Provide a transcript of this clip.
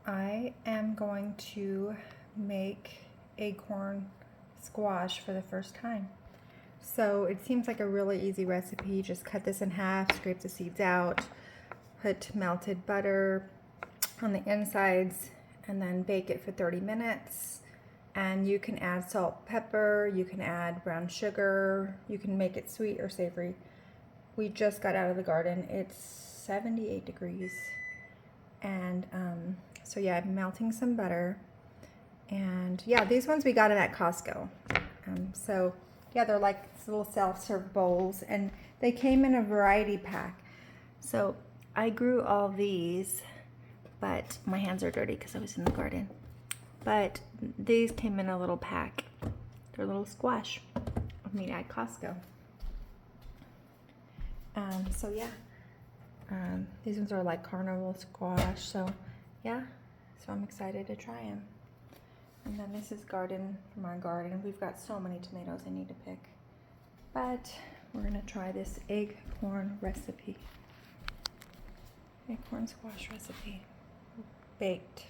I am going to make acorn squash for the first time. So it seems like a really easy recipe. Just cut this in half, scrape the seeds out, put melted butter on the insides, and then bake it for 30 minutes. And you can add salt, pepper, you can add brown sugar, you can make it sweet or savory. We just got out of the garden. It's 78 degrees. And so yeah, I'm melting some butter. And yeah, these ones we got it at Costco. So yeah, they're like little self-serve bowls, and they came in a variety pack. So I grew all these, but my hands are dirty because I was in the garden. But these came in a little pack. They're a little squash. I mean, at Costco. So yeah, these ones are like carnival squash. So yeah, so I'm excited to try them. And then this is garden from our garden. We've got so many tomatoes I need to pick. But we're gonna try this acorn recipe. Acorn squash recipe, baked.